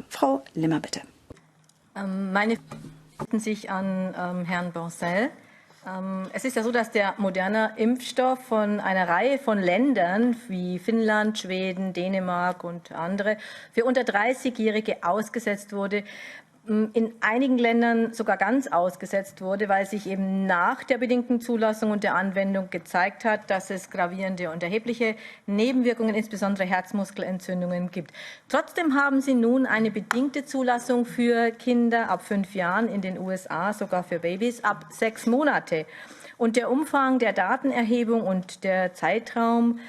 Frau Limmer, bitte. Meine richten sich an Herrn Boncel. Es ist ja so, dass der Moderna-Impfstoff von einer Reihe von Ländern wie Finnland, Schweden, Dänemark und andere für unter 30-Jährige ausgesetzt wurde. In einigen Ländern sogar ganz ausgesetzt wurde, weil sich eben nach der bedingten Zulassung und der Anwendung gezeigt hat, dass es gravierende und erhebliche Nebenwirkungen, insbesondere Herzmuskelentzündungen, gibt. Trotzdem haben Sie nun eine bedingte Zulassung für Kinder ab 5 Jahren in den USA, sogar für Babys ab 6 Monate. Und der Umfang der Datenerhebung und der Zeitraum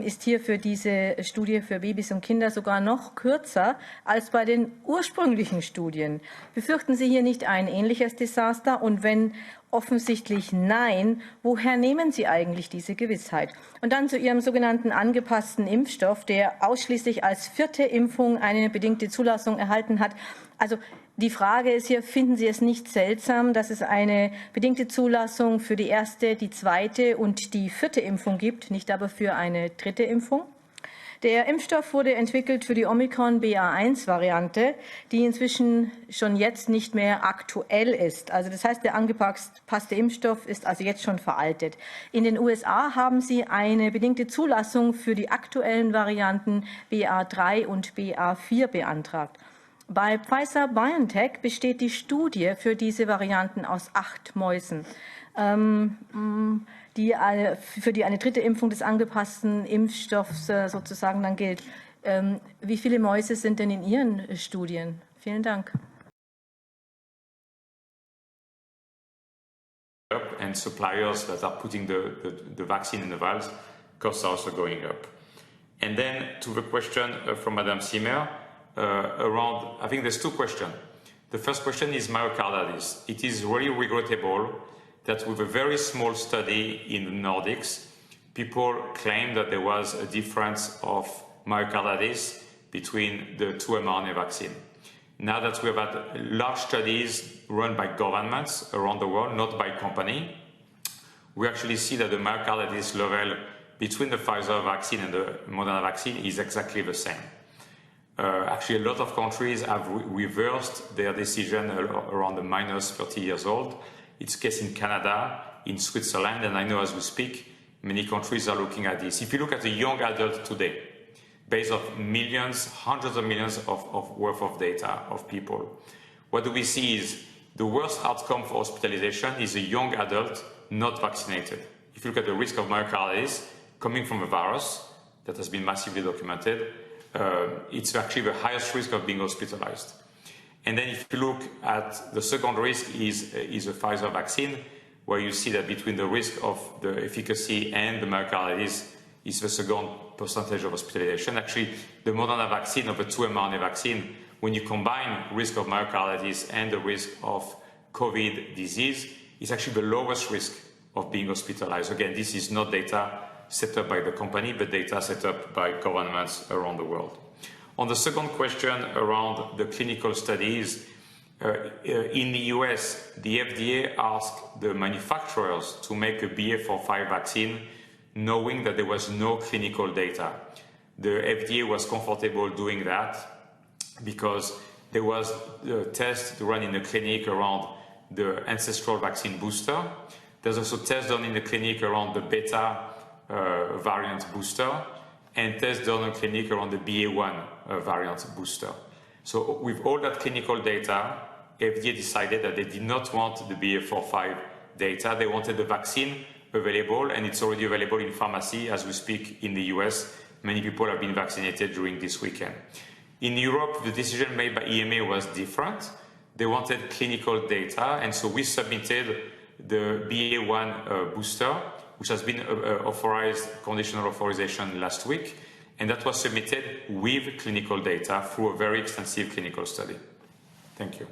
ist hier für diese Studie für Babys und Kinder sogar noch kürzer als bei den ursprünglichen Studien. Befürchten Sie hier nicht ein ähnliches Desaster? Und wenn offensichtlich nein, woher nehmen Sie eigentlich diese Gewissheit? Und dann zu Ihrem sogenannten angepassten Impfstoff, der ausschließlich als 4. Impfung eine bedingte Zulassung erhalten hat. Also die Frage ist hier, finden Sie es nicht seltsam, dass es eine bedingte Zulassung für die 1., die 2. und die 4. Impfung gibt, nicht aber für eine 3. Impfung? Der Impfstoff wurde entwickelt für die Omikron-BA1-Variante, die inzwischen schon jetzt nicht mehr aktuell ist. Also das heißt, der angepasste Impfstoff ist also jetzt schon veraltet. In den USA haben Sie eine bedingte Zulassung für die aktuellen Varianten BA3 und BA4 beantragt. Bei Pfizer-BioNTech besteht die Studie für diese Varianten aus 8 Mäusen, für die eine 3. Impfung des angepassten Impfstoffs sozusagen dann gilt. Wie viele Mäuse sind denn in Ihren Studien? Vielen Dank. And suppliers that are putting the vaccine in the vials, costs are also going up. And then to the question from Madame Zimmer, around, I think there's 2 questions. The first question is myocarditis. It is really regrettable that with a very small study in the Nordics, people claim that there was a difference of myocarditis between the 2 mRNA vaccine. Now that we have had large studies run by governments around the world, not by company, we actually see that the myocarditis level between the Pfizer vaccine and the Moderna vaccine is exactly the same. Actually, a lot of countries have reversed their decision around the minus 30 years old. It's the case in Canada, in Switzerland, and I know as we speak, many countries are looking at this. If you look at a young adult today, based on millions, hundreds of millions of worth of data of people, what do we see is the worst outcome for hospitalization is a young adult not vaccinated. If you look at the risk of myocarditis coming from a virus that has been massively documented, it's actually the highest risk of being hospitalized. And then if you look at the second risk is a Pfizer vaccine, where you see that between the risk of the efficacy and the myocarditis is the second percentage of hospitalization. Actually, the Moderna vaccine of the 2 mRNA vaccine, when you combine risk of myocarditis and the risk of COVID disease, is actually the lowest risk of being hospitalized. Again, this is not data set up by the company, but data set up by governments around the world. On the second question around the clinical studies, in the US, the FDA asked the manufacturers to make a BA.4/5 vaccine knowing that there was no clinical data. The FDA was comfortable doing that because there was a test run in the clinic around the ancestral vaccine booster. There's also tests done in the clinic around the beta variant booster, and tests done in the clinic around the BA.1 variant booster. So with all that clinical data, FDA decided that they did not want the BA.4/5 data. They wanted the vaccine available, and it's already available in pharmacy as we speak in the US. Many people have been vaccinated during this weekend. In Europe, the decision made by EMA was different. They wanted clinical data, and so we submitted the BA.1 booster, which has been authorized, conditional authorization last week, and that was submitted with clinical data through a very extensive clinical study. Thank you.